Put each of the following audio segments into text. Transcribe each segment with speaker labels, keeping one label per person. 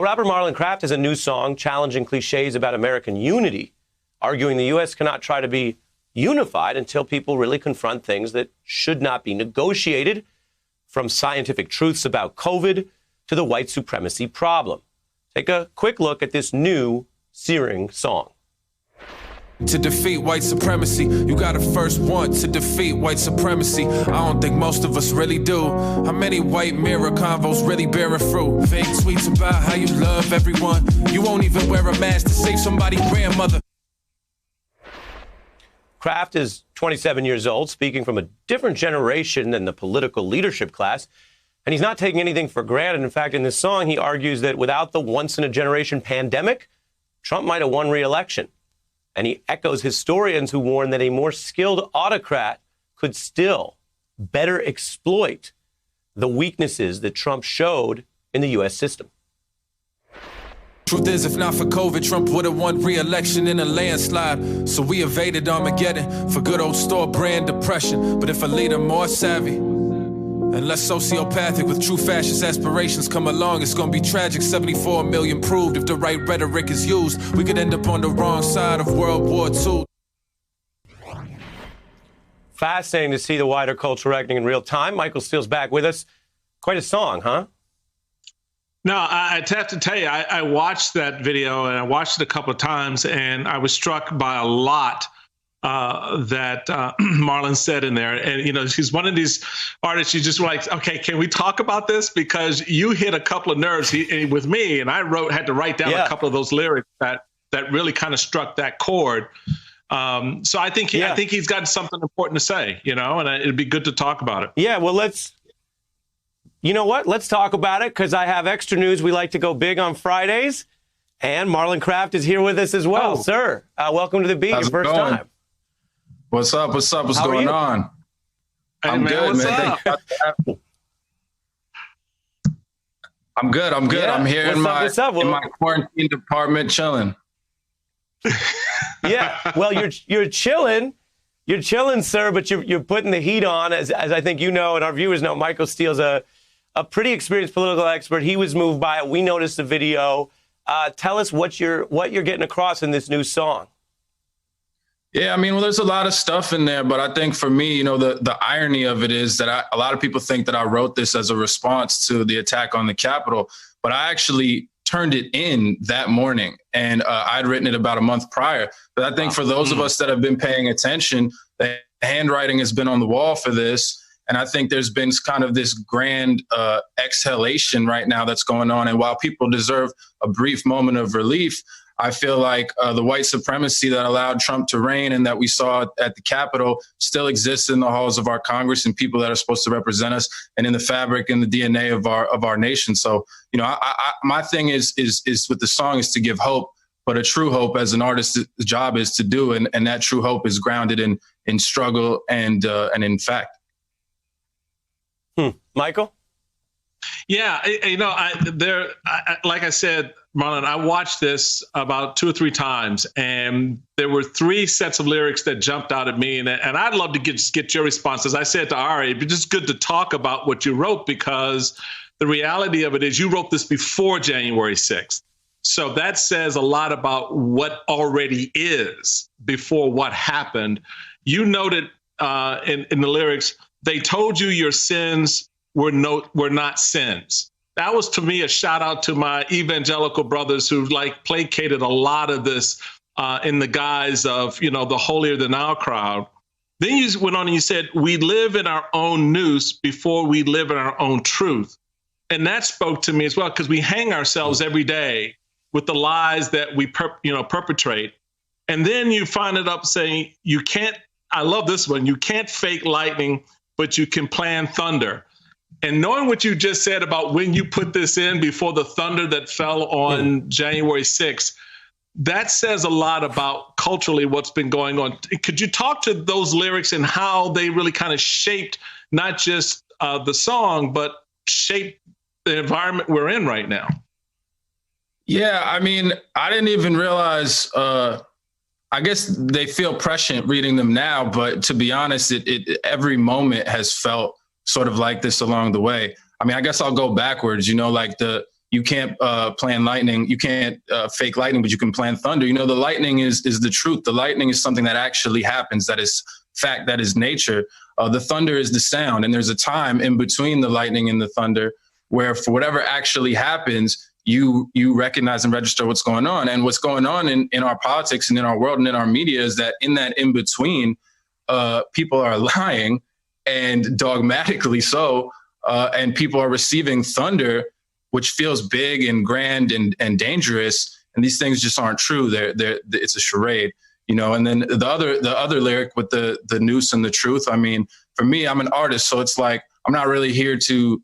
Speaker 1: Rapper Marlon Craft has a new song challenging cliches about American unity, arguing the U.S. cannot try to be unified until people really confront things that should not be negotiated, from scientific truths about COVID to the white supremacy problem. Take a quick look at this new searing song.
Speaker 2: To defeat white supremacy, you gotta first want to defeat white supremacy. I don't think most of us really do. How many white mirror convos really bearing fruit? Fake tweets about how you love everyone. You won't even wear a mask to save somebody's grandmother.
Speaker 1: Kraft is 27 years old, speaking from a different generation than the political leadership class, and he's not taking anything for granted. In fact, in this song, he argues that without the once-in-a-generation pandemic, Trump might have won re-election. And he echoes historians who warn that a more skilled autocrat could still better exploit the weaknesses that Trump showed in the U.S. system.
Speaker 2: Truth is, if not for COVID, Trump would have won re-election in a landslide. So we evaded Armageddon for good old store brand depression. But if a leader more savvy and less sociopathic with true fascist aspirations come along, it's gonna be tragic. 74 million proved if the right rhetoric is used. We could end up on the wrong side of World War II.
Speaker 1: Fascinating to see the wider cultural reckoning in real time. Michael Steele's back with us. Quite a song, huh?
Speaker 3: No, I have to tell you, I watched that video and I watched it a couple of times, and I was struck by a lot that Marlon said in there. And, you know, she's one of these artists, you just like, okay, can we talk about this? Because you hit a couple of nerves with me, and I had to write down a couple of those lyrics that really kind of struck that chord. So I think he's got something important to say, you know, and it'd be good to talk about it.
Speaker 1: Yeah, well, you know what? Let's talk about it, because I have extra news. We like to go big on Fridays, and Marlon Craft is here with us as well.
Speaker 4: Oh.
Speaker 1: Sir, welcome to the Beat, your first time.
Speaker 4: What's up? What's going on?
Speaker 3: Hey,
Speaker 4: I'm
Speaker 3: man,
Speaker 4: good,
Speaker 3: what's
Speaker 4: man.
Speaker 3: up?
Speaker 4: I'm good.
Speaker 1: Yeah.
Speaker 4: I'm here in my quarantine apartment chilling.
Speaker 1: Yeah, well, you're chilling. You're chilling, sir, but you're putting the heat on, as I think you know and our viewers know. Michael Steele's a pretty experienced political expert. He was moved by it. We noticed the video. Tell us what you're getting across in this new song.
Speaker 4: Yeah, I mean, well, there's a lot of stuff in there, but I think for me, you know, the irony of it is that a lot of people think that I wrote this as a response to the attack on the Capitol, but I actually turned it in that morning, and I'd written it about a month prior. But I think for those of us that have been paying attention, the handwriting has been on the wall for this. And I think there's been kind of this grand exhalation right now that's going on. And while people deserve a brief moment of relief, I feel like the white supremacy that allowed Trump to reign and that we saw at the Capitol still exists in the halls of our Congress and people that are supposed to represent us and in the fabric and the DNA of our nation. So, you know, my thing is with the song is to give hope, but a true hope as an artist's job is to do. And that true hope is grounded in struggle and in fact.
Speaker 1: Michael?
Speaker 3: Yeah, you know, like I said, Marlon, I watched this about 2 or 3 times, and there were 3 sets of lyrics that jumped out at me, and I'd love to get your response. As I said to Ari, it'd be just good to talk about what you wrote, because the reality of it is you wrote this before January 6th. So that says a lot about what already is before what happened. You noted in the lyrics, they told you your sins were not sins. That was, to me, a shout out to my evangelical brothers who placated a lot of this in the guise of, you know, the holier than thou crowd. Then you went on and you said, we live in our own noose before we live in our own truth. And that spoke to me as well, because we hang ourselves every day with the lies that we perpetrate. And then you find it up saying, you can't, I love this one, you can't fake lightning, but you can plan thunder. And knowing what you just said about when you put this in before the thunder that fell on January 6th, that says a lot about culturally what's been going on. Could you talk to those lyrics and how they really kind of shaped not just the song, but shaped the environment we're in right now?
Speaker 4: Yeah, I mean, I didn't even realize, I guess they feel prescient reading them now, but to be honest, every moment has felt sort of like this along the way. I mean, I guess I'll go backwards, you know, like the you can't plan lightning. You can't fake lightning, but you can plan thunder. You know, the lightning is the truth. The lightning is something that actually happens. That is fact. That is nature. The thunder is the sound. And there's a time in between the lightning and the thunder where for whatever actually happens, you recognize and register what's going on. And what's going on in our politics and in our world and in our media is that in that in between, people are lying, and dogmatically so, and people are receiving thunder, which feels big and grand and dangerous. And these things just aren't true. It's a charade, you know. And then the other lyric with the noose and the truth. I mean, for me, I'm an artist, so it's like I'm not really here to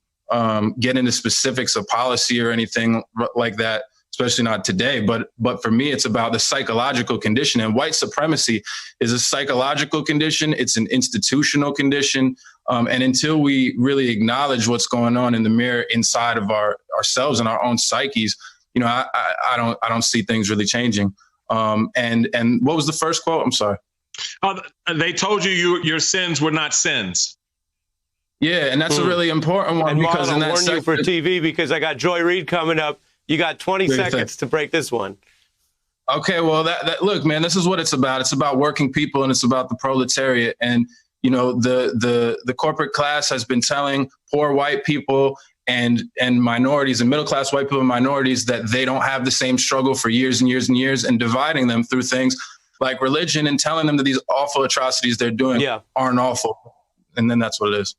Speaker 4: get into specifics of policy or anything like that, especially not today. But for me, it's about the psychological condition. And white supremacy is a psychological condition. It's an institutional condition. And until we really acknowledge what's going on in the mirror inside of ourselves and our own psyches, you know, I don't see things really changing. And what was the first quote? I'm sorry.
Speaker 3: They told you your sins were not sins.
Speaker 4: Yeah, and that's a really important one,
Speaker 1: And
Speaker 4: because
Speaker 1: Marlon,
Speaker 4: in
Speaker 1: I'll
Speaker 4: that
Speaker 1: warn you for TV because I got Joy Reid coming up. You got 20 seconds to break this one.
Speaker 4: Okay, well, that look, man, this is what it's about. It's about working people, and it's about the proletariat. And you know, the corporate class has been telling poor white people and minorities and middle class white people and minorities that they don't have the same struggle for years and years and years, and dividing them through things like religion and telling them that these awful atrocities they're doing aren't awful. And then that's what it is.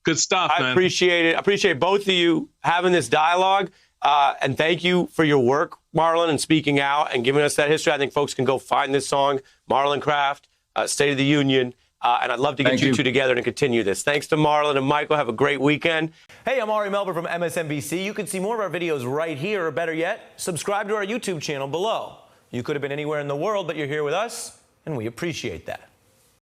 Speaker 3: Good stuff, man.
Speaker 1: I appreciate it. I appreciate both of you having this dialogue. And thank you for your work, Marlon, and speaking out and giving us that history. I think folks can go find this song, Marlon Craft, State of the Union. And I'd love to get you two together and continue this. Thanks to Marlon and Michael. Have a great weekend. Hey, I'm Ari Melber from MSNBC. You can see more of our videos right here, or better yet, subscribe to our YouTube channel below. You could have been anywhere in the world, but you're here with us, and we appreciate that.